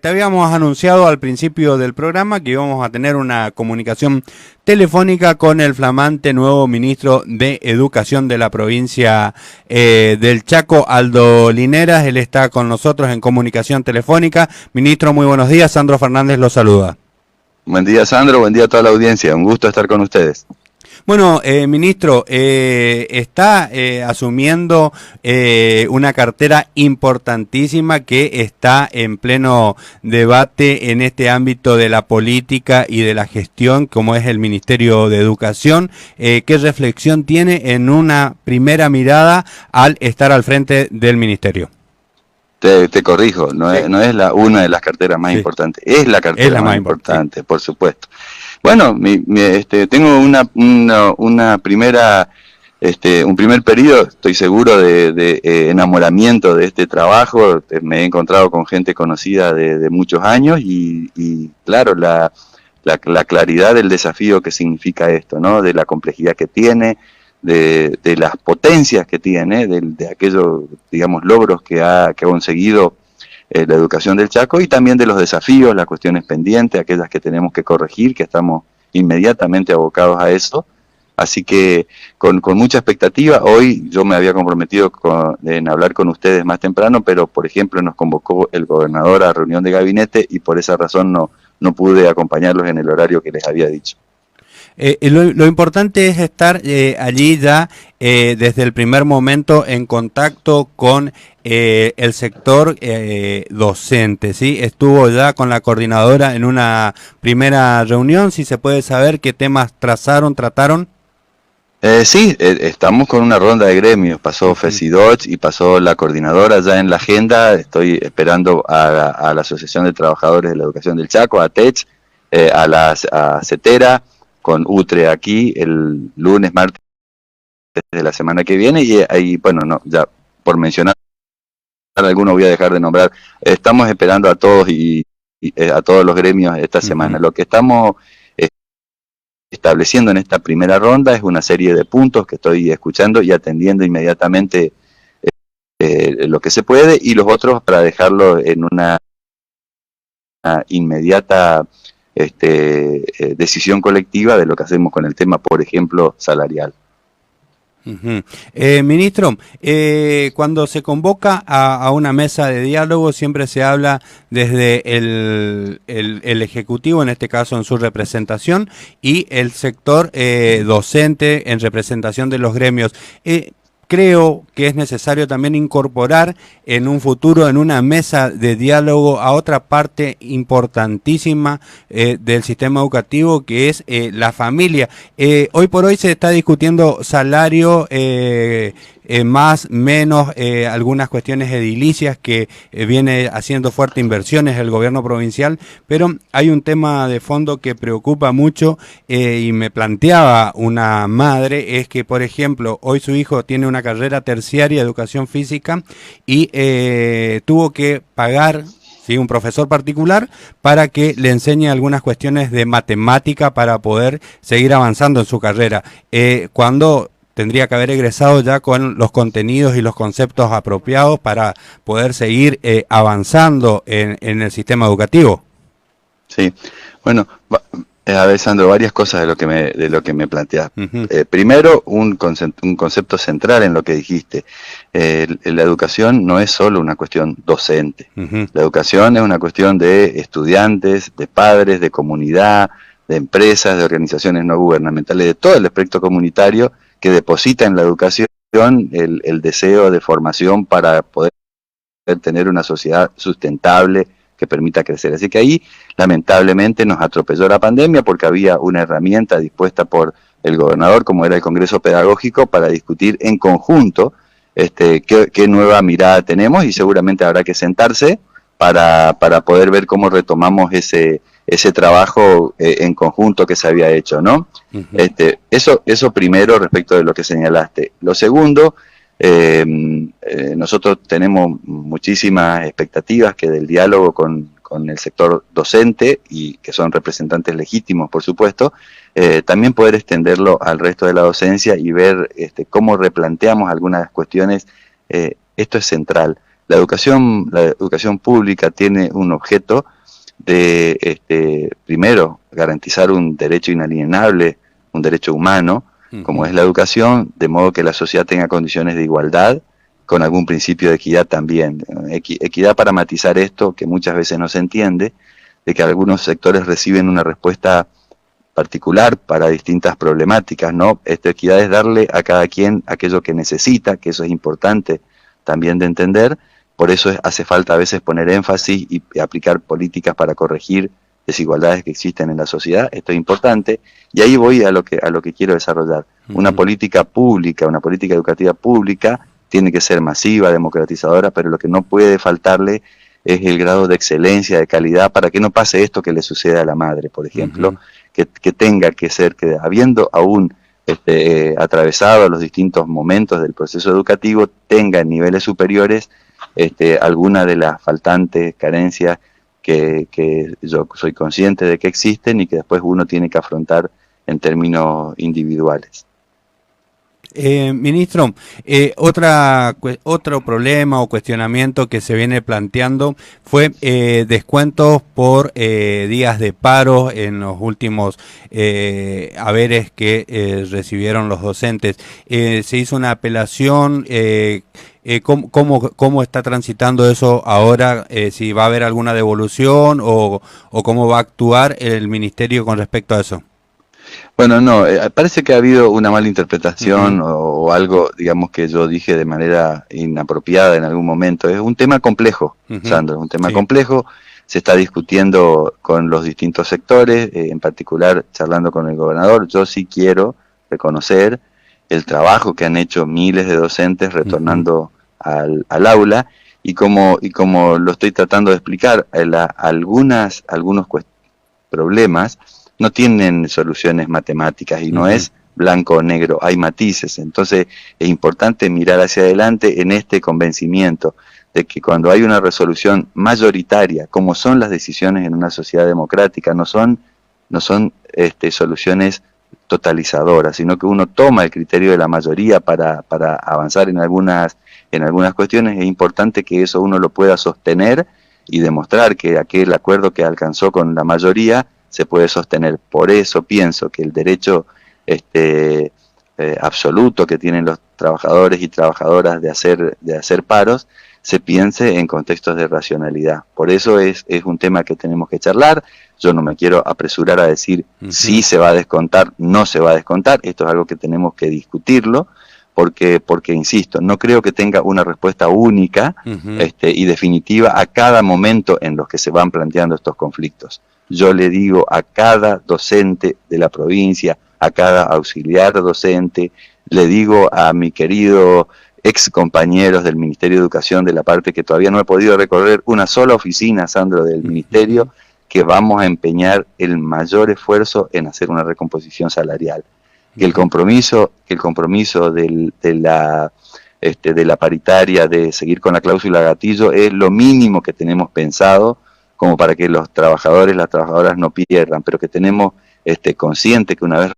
te habíamos anunciado al principio del programa que íbamos a tener una comunicación telefónica con el flamante nuevo ministro de Educación de la provincia del Chaco, Aldo Lineras. Él está con nosotros en comunicación telefónica. Ministro, muy buenos días. Sandro Fernández lo saluda. Buen día, Sandro. Buen día a toda la audiencia. Un gusto estar con ustedes. Bueno, ministro, está asumiendo una cartera importantísima que está en pleno debate en este ámbito de la política y de la gestión, como es el Ministerio de Educación. ¿Qué reflexión tiene en una primera mirada al estar al frente del Ministerio? Te corrijo, no es una de las carteras más importantes, es la cartera más importante, por supuesto. Bueno, tengo una primera, un primer periodo, estoy seguro, de enamoramiento de este trabajo. Me he encontrado con gente conocida de muchos años y claro, la claridad del desafío que significa esto, ¿no? De la complejidad que tiene, de las potencias que tiene, de aquellos, digamos, logros que ha conseguido la educación del Chaco, y también de los desafíos, las cuestiones pendientes, aquellas que tenemos que corregir, que estamos inmediatamente abocados a eso. Así que con mucha expectativa. Hoy yo me había comprometido en hablar con ustedes más temprano, pero por ejemplo nos convocó el gobernador a reunión de gabinete y por esa razón no pude acompañarlos en el horario que les había dicho. Lo importante es estar allí ya desde el primer momento en contacto con el sector docente, ¿sí? Estuvo ya con la coordinadora en una primera reunión. Si se puede saber qué temas trataron. Sí, estamos con una ronda de gremios. Pasó FESIDOCH y pasó la coordinadora ya en la agenda. Estoy esperando a la Asociación de Trabajadores de la Educación del Chaco, a TECH, a CETERA, con UTRE aquí el lunes, martes de la semana que viene, y ahí, bueno, no, ya por mencionar algunos voy a dejar de nombrar. Estamos esperando a todos y a todos los gremios esta semana. Lo que estamos estableciendo en esta primera ronda es una serie de puntos que estoy escuchando y atendiendo inmediatamente lo que se puede, y los otros para dejarlo en una inmediata decisión colectiva de lo que hacemos con el tema, por ejemplo, salarial. Ministro, cuando se convoca a una mesa de diálogo siempre se habla desde el Ejecutivo, en este caso en su representación, y el sector docente en representación de los gremios. Creo que es necesario también incorporar en un futuro, en una mesa de diálogo, a otra parte importantísima del sistema educativo, que es la familia. Hoy por hoy se está discutiendo salario, más, menos, algunas cuestiones edilicias que viene haciendo fuertes inversiones el gobierno provincial, pero hay un tema de fondo que preocupa mucho y me planteaba una madre, es que, por ejemplo, hoy su hijo tiene una carrera terciaria de educación física y tuvo que pagar, ¿sí?, un profesor particular para que le enseñe algunas cuestiones de matemática para poder seguir avanzando en su carrera, cuando tendría que haber egresado ya con los contenidos y los conceptos apropiados para poder seguir avanzando en el sistema educativo. Sí, bueno, a ver, Sandro, varias cosas de lo que me planteas. Primero, un concepto central en lo que dijiste. La educación no es solo una cuestión docente. La educación es una cuestión de estudiantes, de padres, de comunidad, de empresas, de organizaciones no gubernamentales, de todo el espectro comunitario que deposita en la educación el deseo de formación para poder tener una sociedad sustentable que permita crecer. Así que ahí, lamentablemente, nos atropelló la pandemia porque había una herramienta dispuesta por el gobernador, como era el Congreso Pedagógico, para discutir en conjunto qué nueva mirada tenemos, y seguramente habrá que sentarse para poder ver cómo retomamos ese trabajo en conjunto que se había hecho, ¿no? Eso primero respecto de lo que señalaste. Lo segundo, nosotros tenemos muchísimas expectativas que del diálogo con el sector docente, y que son representantes legítimos, por supuesto, también poder extenderlo al resto de la docencia y ver cómo replanteamos algunas cuestiones. Esto es central. La educación pública tiene un objeto de primero, garantizar un derecho inalienable, un derecho humano, como es la educación, de modo que la sociedad tenga condiciones de igualdad, con algún principio de equidad también. Equidad para matizar esto, que muchas veces no se entiende, de que algunos sectores reciben una respuesta particular para distintas problemáticas, ¿no? Esta equidad es darle a cada quien aquello que necesita, que eso es importante también de entender. Por eso hace falta a veces poner énfasis y aplicar políticas para corregir desigualdades que existen en la sociedad. Esto es importante, y ahí voy a lo que quiero desarrollar. Una política pública, una política educativa pública tiene que ser masiva, democratizadora, pero lo que no puede faltarle es el grado de excelencia, de calidad, para que no pase esto que le sucede a la madre, por ejemplo, que tenga que ser, que habiendo aún atravesado los distintos momentos del proceso educativo, tenga en niveles superiores alguna de las faltantes carencias que yo soy consciente de que existen y que después uno tiene que afrontar en términos individuales. Ministro, otro problema o cuestionamiento que se viene planteando fue descuentos por días de paro en los últimos haberes que recibieron los docentes. Se hizo una apelación. ¿Cómo está transitando eso ahora? Si va a haber alguna devolución o cómo va a actuar el ministerio con respecto a eso. Bueno, no, parece que ha habido una mala interpretación o algo, digamos, que yo dije de manera inapropiada en algún momento. Es un tema complejo, Sandro, es un tema complejo. Se está discutiendo con los distintos sectores, en particular charlando con el gobernador. Yo sí quiero reconocer el trabajo que han hecho miles de docentes retornando al aula, y como lo estoy tratando de explicar, algunos problemas no tienen soluciones matemáticas y no es blanco o negro, hay matices. Entonces es importante mirar hacia adelante en este convencimiento de que cuando hay una resolución mayoritaria, como son las decisiones en una sociedad democrática, no son soluciones totalizadoras, sino que uno toma el criterio de la mayoría para avanzar en algunas cuestiones. Es importante que eso uno lo pueda sostener y demostrar que aquel acuerdo que alcanzó con la mayoría se puede sostener. Por eso pienso que el derecho absoluto que tienen los trabajadores y trabajadoras de hacer paros se piense en contextos de racionalidad. Por eso es un tema que tenemos que charlar. Yo no me quiero apresurar a decir si se va a descontar, no se va a descontar. Esto es algo que tenemos que discutirlo, porque insisto, no creo que tenga una respuesta única y definitiva a cada momento en los que se van planteando estos conflictos. Yo le digo a cada docente de la provincia, a cada auxiliar docente, le digo a mi querido ex compañeros del Ministerio de Educación, de la parte que todavía no he podido recorrer una sola oficina, Sandro, del Ministerio, que vamos a empeñar el mayor esfuerzo en hacer una recomposición salarial. Que el compromiso de la paritaria, de seguir con la cláusula gatillo, es lo mínimo que tenemos pensado, como para que los trabajadores, las trabajadoras no pierdan, pero que tenemos consciente que una vez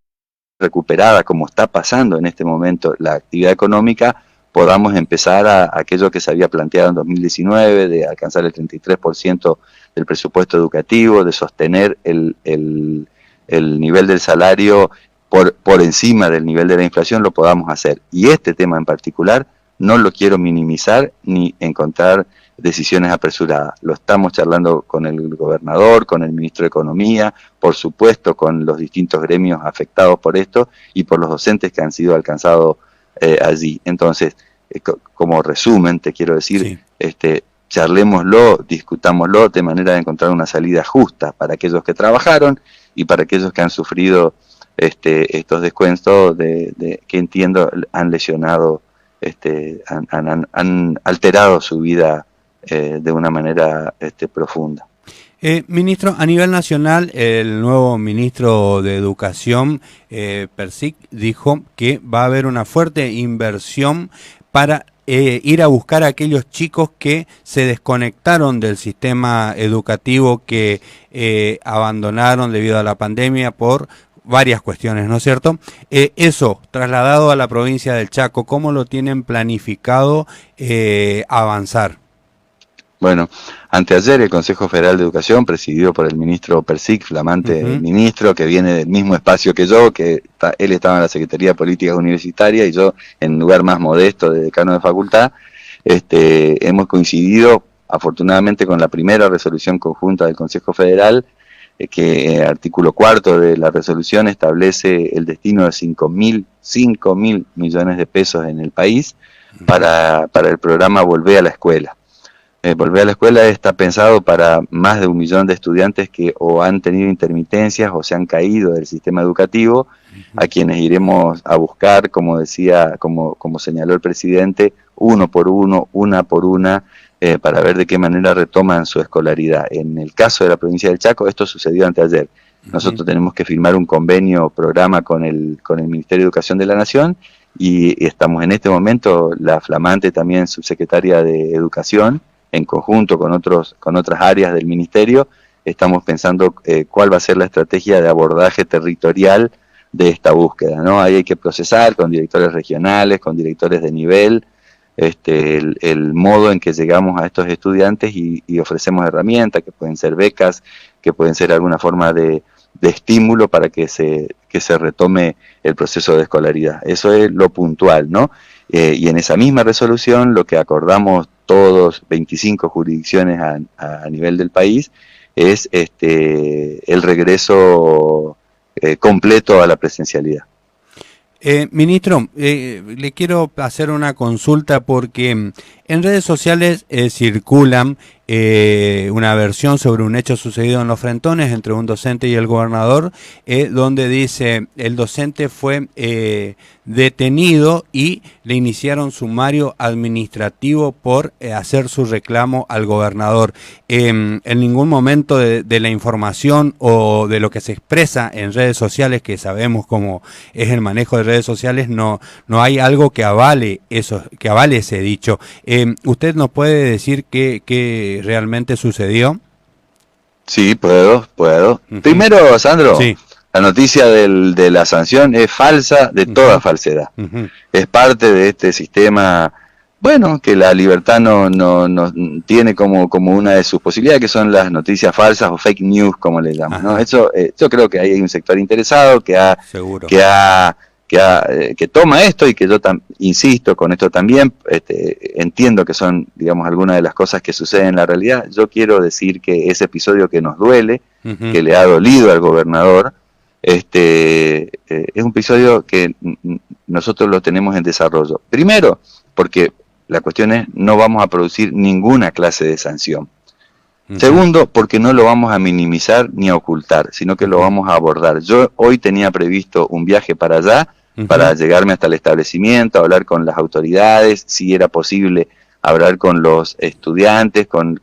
recuperada, como está pasando en este momento, la actividad económica, podamos empezar a aquello que se había planteado en 2019, de alcanzar el 33% del presupuesto educativo, de sostener el nivel del salario por encima del nivel de la inflación, lo podamos hacer. Y este tema en particular no lo quiero minimizar ni encontrar decisiones apresuradas. Lo estamos charlando con el gobernador, con el ministro de Economía, por supuesto con los distintos gremios afectados por esto y por los docentes que han sido alcanzados allí. Entonces, como resumen, te quiero decir, charlémoslo, discutámoslo de manera de encontrar una salida justa para aquellos que trabajaron y para aquellos que han sufrido estos descuentos que entiendo han lesionado, han alterado su vida de una manera profunda. Ministro, a nivel nacional, el nuevo ministro de Educación, Persic, dijo que va a haber una fuerte inversión para ir a buscar a aquellos chicos que se desconectaron del sistema educativo, que abandonaron debido a la pandemia por varias cuestiones, ¿no es cierto? Eso, trasladado a la provincia del Chaco, ¿cómo lo tienen planificado avanzar? Bueno, anteayer el Consejo Federal de Educación, presidido por el ministro Persic, flamante ministro, que viene del mismo espacio que yo, él estaba en la Secretaría de Políticas Universitarias y yo en un lugar más modesto de decano de facultad, hemos coincidido afortunadamente con la primera resolución conjunta del Consejo Federal, que artículo 4 de la resolución establece el destino de 5.000 millones de pesos en el país para el programa Volvé a la Escuela. Volver a la Escuela está pensado para más de 1 millón de estudiantes que o han tenido intermitencias o se han caído del sistema educativo, a quienes iremos a buscar, como decía, como señaló el presidente, uno por uno, una por una, para ver de qué manera retoman su escolaridad. En el caso de la provincia del Chaco, esto sucedió anteayer. Nosotros tenemos que firmar un convenio, programa con el Ministerio de Educación de la Nación, y estamos en este momento, la flamante también subsecretaria de Educación, en conjunto con otras áreas del ministerio, estamos pensando cuál va a ser la estrategia de abordaje territorial de esta búsqueda, ¿no? Ahí hay que procesar con directores regionales, con directores de nivel, el modo en que llegamos a estos estudiantes y ofrecemos herramientas, que pueden ser becas, que pueden ser alguna forma de estímulo para que se retome el proceso de escolaridad. Eso es lo puntual, ¿no? Y en esa misma resolución lo que acordamos todos, 25 jurisdicciones a nivel del país, es el regreso completo a la presencialidad. Ministro, le quiero hacer una consulta porque en redes sociales circulan una versión sobre un hecho sucedido en Los Frentones entre un docente y el gobernador, donde dice el docente fue detenido y le iniciaron sumario administrativo por hacer su reclamo al gobernador. En ningún momento de la información o de lo que se expresa en redes sociales, que sabemos cómo es el manejo de redes sociales, no hay algo que avale eso, que avale ese dicho. ¿Usted nos puede decir qué realmente sucedió? Sí, puedo. Primero, Sandro, sí. La noticia de la sanción es falsa, de toda falsedad. Es parte de este sistema, bueno, que la libertad no tiene como una de sus posibilidades, que son las noticias falsas o fake news, como le llaman, ¿no? Eso, yo creo que ahí hay un sector interesado que toma esto, y que yo insisto con esto también, entiendo que son, digamos, algunas de las cosas que suceden en la realidad. Yo quiero decir que ese episodio que nos duele, que le ha dolido al gobernador, es un episodio que nosotros lo tenemos en desarrollo. Primero, porque la cuestión es, no vamos a producir ninguna clase de sanción. Segundo, porque no lo vamos a minimizar ni a ocultar, sino que lo vamos a abordar. Yo hoy tenía previsto un viaje para allá, para llegarme hasta el establecimiento, hablar con las autoridades, si era posible hablar con los estudiantes, con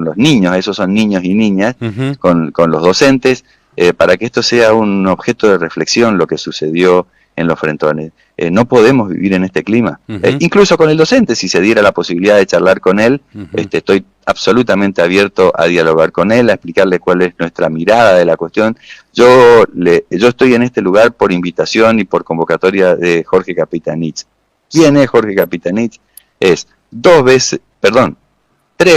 los niños, esos son niños y niñas, con los docentes, para que esto sea un objeto de reflexión, lo que sucedió en Los Frentones. No podemos vivir en este clima. Incluso con el docente, si se diera la posibilidad de charlar con él, estoy absolutamente abierto a dialogar con él, a explicarle cuál es nuestra mirada de la cuestión. Yo estoy en este lugar por invitación y por convocatoria de Jorge Capitanich. ¿Quién es Jorge Capitanich? Es 3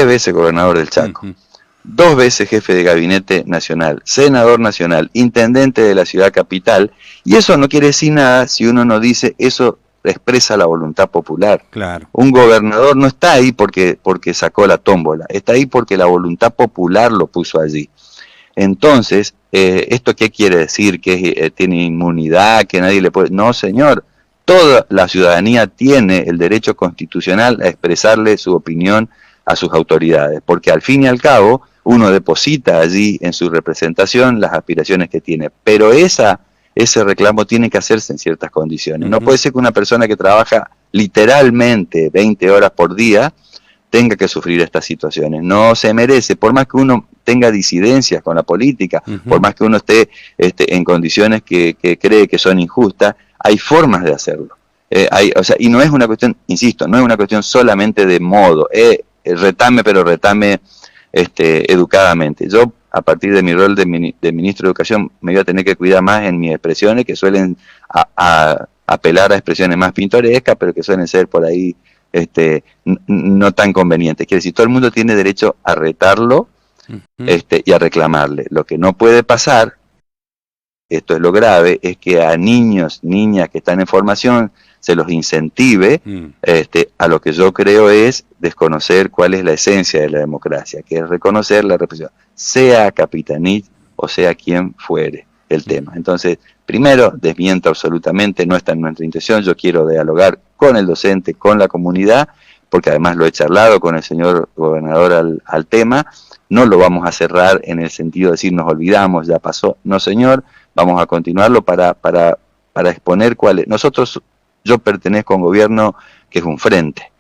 veces gobernador del Chaco, 2 veces jefe de gabinete nacional, senador nacional, intendente de la ciudad capital, y eso no quiere decir nada si uno no dice eso expresa la voluntad popular. Claro. Un gobernador no está ahí porque sacó la tómbola, está ahí porque la voluntad popular lo puso allí. Entonces, ¿esto qué quiere decir? ¿Que tiene inmunidad? ¿Que nadie le puede...? No, señor. Toda la ciudadanía tiene el derecho constitucional a expresarle su opinión a sus autoridades, porque al fin y al cabo uno deposita allí en su representación las aspiraciones que tiene, pero ese reclamo tiene que hacerse en ciertas condiciones. No puede ser que una persona que trabaja literalmente 20 horas por día tenga que sufrir estas situaciones. No se merece, por más que uno tenga disidencias con la política, por más que uno esté en condiciones que cree que son injustas, hay formas de hacerlo. Y no es una cuestión, insisto, no es una cuestión solamente de modo, retame, pero retame educadamente. Yo, a partir de mi rol de ministro de Educación, me voy a tener que cuidar más en mis expresiones, que suelen apelar a expresiones más pintorescas, pero que suelen ser por ahí no tan convenientes. Quiere decir, todo el mundo tiene derecho a retarlo y a reclamarle. Lo que no puede pasar, esto es lo grave, es que a niños, niñas que están en formación se los incentive a lo que yo creo es desconocer cuál es la esencia de la democracia, que es reconocer la represión, sea Capitanich o sea quien fuere el tema. Entonces, primero, desmiento absolutamente, no está en nuestra intención, yo quiero dialogar con el docente, con la comunidad, porque además lo he charlado con el señor gobernador al tema, no lo vamos a cerrar en el sentido de decir nos olvidamos, ya pasó, no señor, vamos a continuarlo para exponer cuál es. Yo pertenezco a un gobierno que es un frente,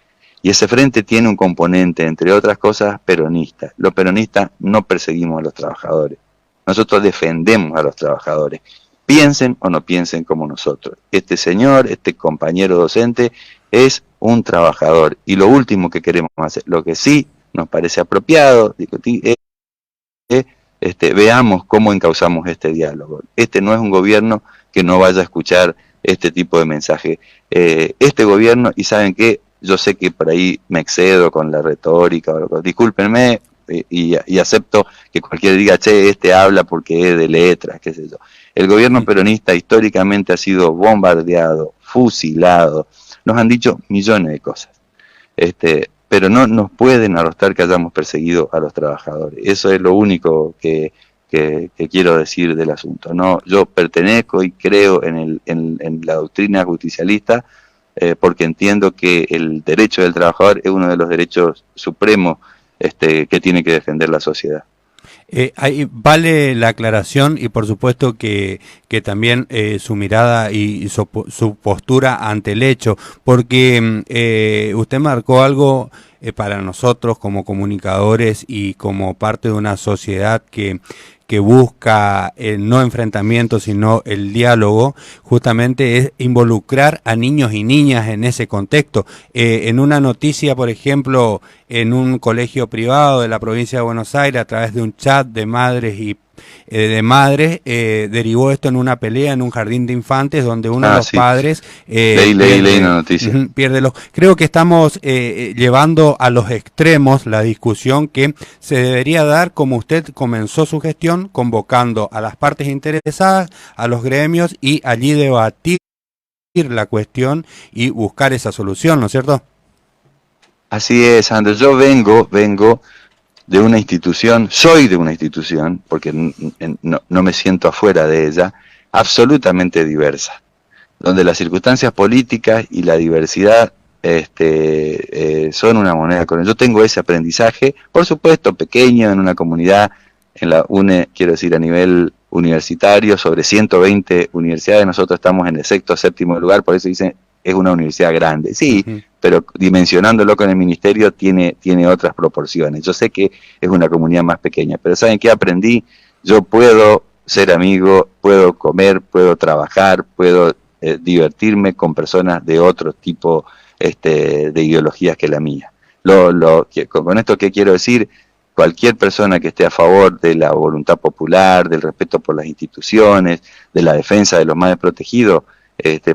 y ese frente tiene un componente, entre otras cosas, peronista. Los peronistas no perseguimos a los trabajadores, nosotros defendemos a los trabajadores, piensen o no piensen como nosotros. Este señor, este compañero docente, es un trabajador, y lo último que queremos hacer, lo que sí nos parece apropiado, discutir, veamos cómo encauzamos este diálogo. Este no es un gobierno que no vaya a escuchar este tipo de mensaje. Este gobierno, y saben qué, yo sé que por ahí me excedo con la retórica, discúlpenme, y acepto que cualquiera diga, che, habla porque es de letras, qué sé yo. El gobierno peronista históricamente ha sido bombardeado, fusilado, nos han dicho millones de cosas, pero no nos pueden arrostrar que hayamos perseguido a los trabajadores. Eso es lo único que quiero decir del asunto. No, yo pertenezco y creo en la doctrina justicialista, porque entiendo que el derecho del trabajador es uno de los derechos supremos que tiene que defender la sociedad. Ahí vale la aclaración y por supuesto que también su mirada y su postura ante el hecho, porque usted marcó algo para nosotros como comunicadores y como parte de una sociedad que busca no enfrentamiento sino el diálogo, justamente es involucrar a niños y niñas en ese contexto. En una noticia, por ejemplo, en un colegio privado de la provincia de Buenos Aires, a través de un chat de madres y derivó esto en una pelea en un jardín de infantes donde uno de los padres leí la noticia. Pierde los. Creo que estamos llevando a los extremos la discusión que se debería dar como usted comenzó su gestión, convocando a las partes interesadas, a los gremios y allí debatir la cuestión y buscar esa solución, ¿no es cierto? Así es, Andrés. Yo vengo de una institución, soy de una institución, porque no me siento afuera de ella, absolutamente diversa, donde las circunstancias políticas y la diversidad son una moneda corriente. Yo tengo ese aprendizaje, por supuesto, pequeño, en una comunidad, en la UNE, quiero decir, a nivel universitario, sobre 120 universidades, nosotros estamos en el sexto o séptimo lugar, por eso dicen, es una universidad grande, sí, pero dimensionándolo con el ministerio tiene otras proporciones. Yo sé que es una comunidad más pequeña, pero ¿saben qué aprendí? Yo puedo ser amigo, puedo comer, puedo trabajar, puedo divertirme con personas de otro tipo de ideologías que la mía. Con esto, ¿qué quiero decir? Cualquier persona que esté a favor de la voluntad popular, del respeto por las instituciones, de la defensa de los más desprotegidos,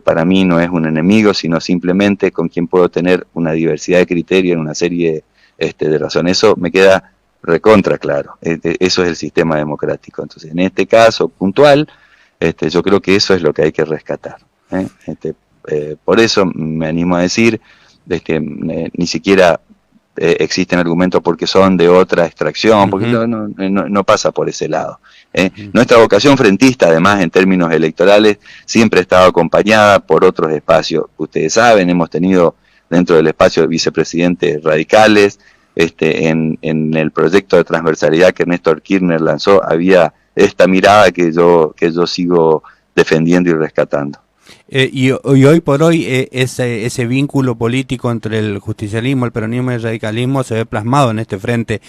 para mí no es un enemigo, sino simplemente con quien puedo tener una diversidad de criterios en una serie de razones. Eso me queda recontra claro. Eso es el sistema democrático. Entonces, en este caso puntual, yo creo que eso es lo que hay que rescatar. Por eso me animo a decir, ni siquiera existen argumentos porque son de otra extracción, porque no pasa por ese lado. Nuestra vocación frentista, además, en términos electorales, siempre ha estado acompañada por otros espacios. Ustedes saben, hemos tenido dentro del espacio de vicepresidentes radicales, en el proyecto de transversalidad que Néstor Kirchner lanzó, había esta mirada que yo sigo defendiendo y rescatando. Y hoy por hoy ese vínculo político entre el justicialismo, el peronismo y el radicalismo se ve plasmado en este frente.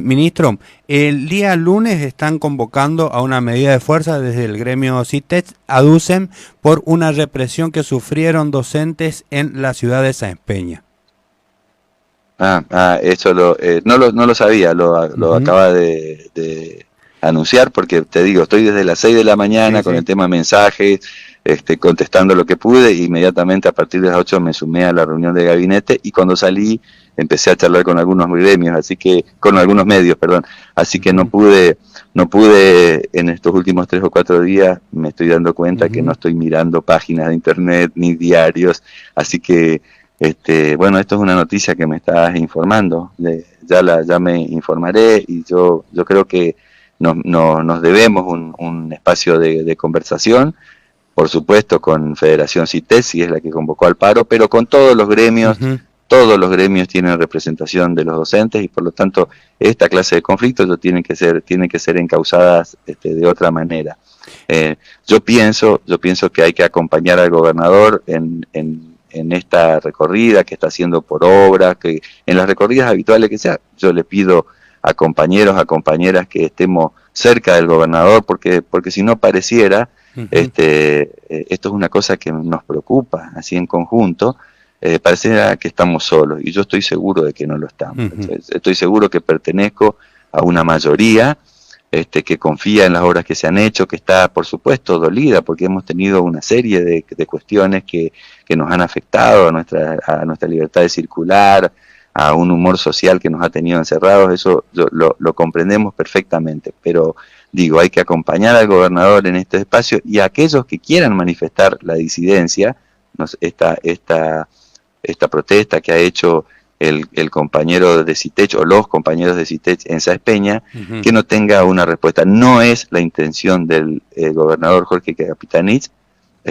Ministro, el día lunes están convocando a una medida de fuerza desde el gremio CITES, aducen por una represión que sufrieron docentes en la ciudad de Sáenz Peña. Eso no lo sabía, lo acaba de anunciar, porque te digo, estoy desde las 6 de la mañana con el tema mensajes, contestando lo que pude. Inmediatamente a partir de las 8 me sumé a la reunión de gabinete, y cuando salí empecé a charlar con algunos gremios, con algunos medios, perdón, así que no pude en estos últimos 3 o 4 días, me estoy dando cuenta que no estoy mirando páginas de internet ni diarios, así que bueno, esto es una noticia que me estás informando, ya me informaré, y yo creo que nos debemos un espacio de conversación, por supuesto con Federación CITES, si es la que convocó al paro, pero con todos los gremios. Todos los gremios tienen representación de los docentes, y por lo tanto esta clase de conflictos tienen que ser encausadas de otra manera. Yo pienso que hay que acompañar al gobernador en esta recorrida que está haciendo por obra, que en las recorridas habituales que sea. Yo le pido a compañeros, a compañeras, que estemos cerca del gobernador, porque si no pareciera, esto es una cosa que nos preocupa, así en conjunto, pareciera que estamos solos, y yo estoy seguro de que no lo estamos. Estoy seguro que pertenezco a una mayoría que confía en las obras que se han hecho, que está, por supuesto, dolida, porque hemos tenido una serie de cuestiones que nos han afectado a nuestra libertad de circular, a un humor social que nos ha tenido encerrados. Eso lo comprendemos perfectamente, pero digo, hay que acompañar al gobernador en este espacio, y a aquellos que quieran manifestar la disidencia, esta protesta que ha hecho el compañero de CITECH, o los compañeros de CITECH en Sáenz Peña, que no tenga una respuesta. No es la intención del gobernador Jorge Capitanich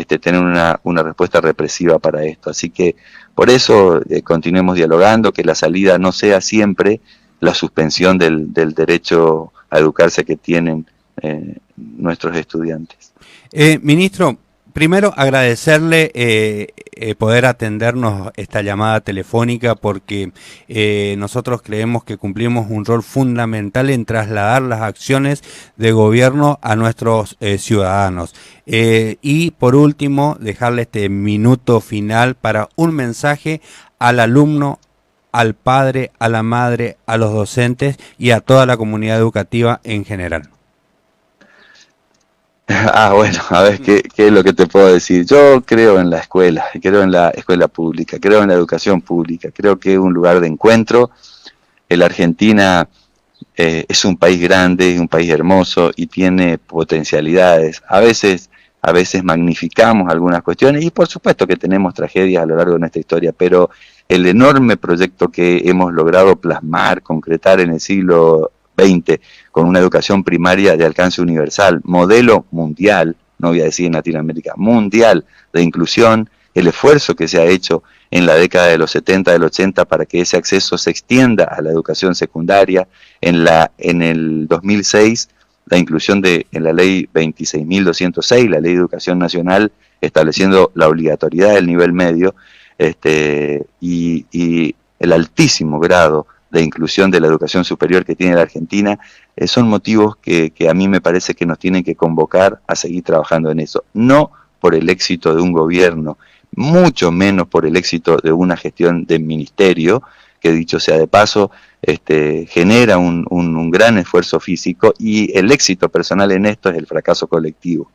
tener una respuesta represiva para esto. Así que por eso continuemos dialogando, que la salida no sea siempre la suspensión del derecho a educarse que tienen nuestros estudiantes. Ministro, primero agradecerle poder atendernos esta llamada telefónica, porque nosotros creemos que cumplimos un rol fundamental en trasladar las acciones de gobierno a nuestros ciudadanos. Y por último, dejarle este minuto final para un mensaje al alumno, al padre, a la madre, a los docentes y a toda la comunidad educativa en general. Bueno, a ver, ¿qué es lo que te puedo decir? Yo creo en la escuela pública, creo en la educación pública, creo que es un lugar de encuentro. La Argentina es un país grande, un país hermoso, y tiene potencialidades. A veces magnificamos algunas cuestiones, y por supuesto que tenemos tragedias a lo largo de nuestra historia, pero el enorme proyecto que hemos logrado plasmar, concretar en el siglo XX, con una educación primaria de alcance universal, modelo mundial, no voy a decir en Latinoamérica, mundial de inclusión, el esfuerzo que se ha hecho en la década de los 70, del 80, para que ese acceso se extienda a la educación secundaria. En el 2006, la inclusión en la ley 26.206, la ley de educación nacional, estableciendo la obligatoriedad del nivel medio, y el altísimo grado de inclusión de la educación superior que tiene la Argentina, son motivos que a mí me parece que nos tienen que convocar a seguir trabajando en eso. No por el éxito de un gobierno, mucho menos por el éxito de una gestión del ministerio, que dicho sea de paso, genera un gran esfuerzo físico, y el éxito personal en esto es el fracaso colectivo.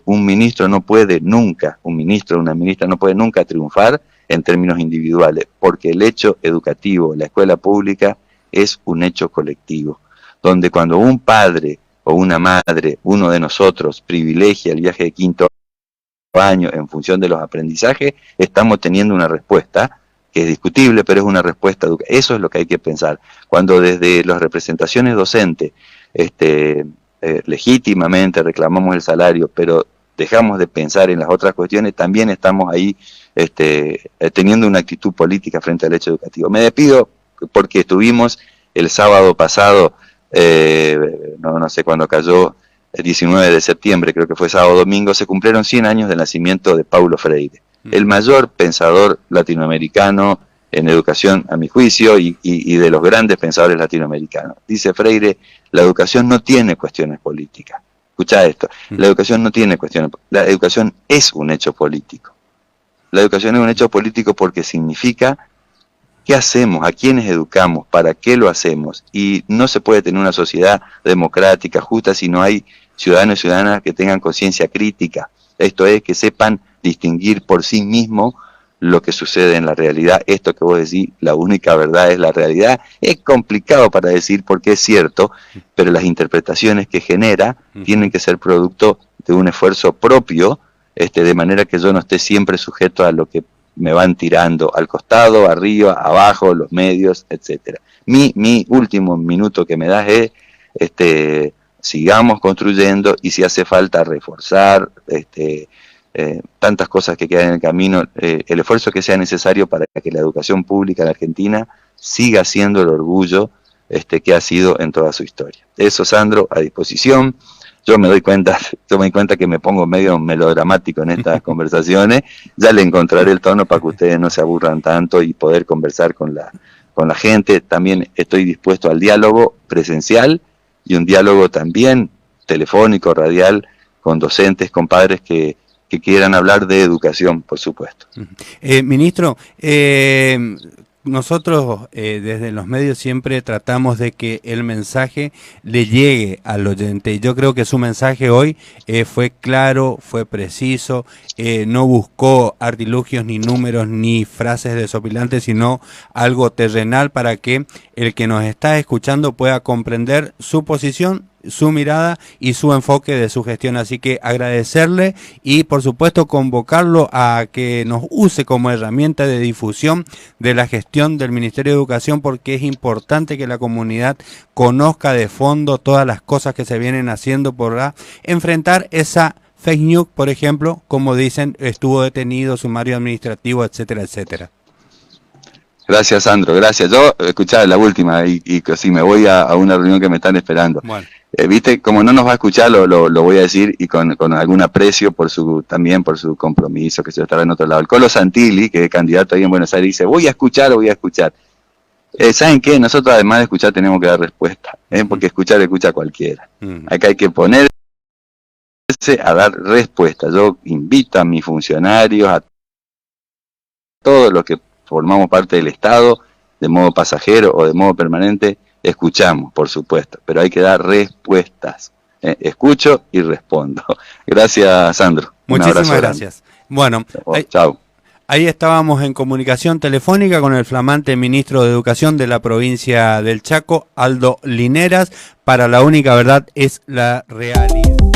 Un ministro no puede nunca, un ministro o una ministra no puede nunca triunfar en términos individuales, porque el hecho educativo, la escuela pública, es un hecho colectivo, donde cuando un padre o una madre, uno de nosotros, privilegia el viaje de quinto año en función de los aprendizajes, estamos teniendo una respuesta que es discutible, pero es una respuesta educativa. Eso es lo que hay que pensar. Cuando desde las representaciones docentes legítimamente reclamamos el salario, pero dejamos de pensar en las otras cuestiones, también estamos ahí teniendo una actitud política frente al hecho educativo. Me despido porque estuvimos el sábado pasado, no sé cuándo cayó, el 19 de septiembre, creo que fue sábado domingo, se cumplieron 100 años del nacimiento de Paulo Freire, el mayor pensador latinoamericano en educación, a mi juicio, y de los grandes pensadores latinoamericanos. Dice Freire, la educación no tiene cuestiones políticas. Escuchá esto, la educación no tiene cuestiones, la educación es un hecho político. La educación es un hecho político porque significa qué hacemos, a quiénes educamos, para qué lo hacemos, y no se puede tener una sociedad democrática, justa, si no hay ciudadanos y ciudadanas que tengan conciencia crítica. Esto es, que sepan distinguir por sí mismos lo que sucede en la realidad. Esto que vos decís, la única verdad es la realidad, es complicado para decir porque es cierto, pero las interpretaciones que genera tienen que ser producto de un esfuerzo propio, de manera que yo no esté siempre sujeto a lo que me van tirando al costado, arriba, abajo, los medios, etcétera. Mi último minuto que me das es, sigamos construyendo, y si hace falta reforzar, tantas cosas que quedan en el camino, el esfuerzo que sea necesario para que la educación pública en Argentina siga siendo el orgullo que ha sido en toda su historia. Eso, Sandro, a disposición. Yo me doy cuenta que me pongo medio melodramático en estas conversaciones. Ya le encontraré el tono para que ustedes no se aburran tanto y poder conversar con la gente. También estoy dispuesto al diálogo presencial y un diálogo también telefónico, radial, con docentes, con padres que quieran hablar de educación, por supuesto. Ministro, nosotros desde los medios siempre tratamos de que el mensaje le llegue al oyente, y yo creo que su mensaje hoy fue claro, fue preciso, no buscó artilugios, ni números, ni frases desopilantes, sino algo terrenal para que el que nos está escuchando pueda comprender su posición, su mirada y su enfoque de su gestión. Así que agradecerle y por supuesto convocarlo a que nos use como herramienta de difusión de la gestión del Ministerio de Educación, porque es importante que la comunidad conozca de fondo todas las cosas que se vienen haciendo por enfrentar esa fake news, por ejemplo, como dicen, estuvo detenido, sumario administrativo, etcétera, etcétera. Gracias, Sandro, gracias. Yo, escuchá la última y si me voy a una reunión que me están esperando. Bueno. Viste, como no nos va a escuchar, lo voy a decir, y con algún aprecio también por su compromiso, que se estará en otro lado. El Colo Santilli, que es candidato ahí en Buenos Aires, dice, voy a escuchar. ¿Saben qué? Nosotros, además de escuchar, tenemos que dar respuesta, porque escucha cualquiera. Acá hay que ponerse a dar respuesta. Yo invito a mis funcionarios, a todos los que formamos parte del Estado, de modo pasajero o de modo permanente, escuchamos, por supuesto, pero hay que dar respuestas. Escucho y respondo. Gracias, Sandro. Muchísimas gracias. Bueno, chao. Ahí estábamos en comunicación telefónica con el flamante ministro de Educación de la provincia del Chaco, Aldo Lineras, para La Única Verdad es la Realidad.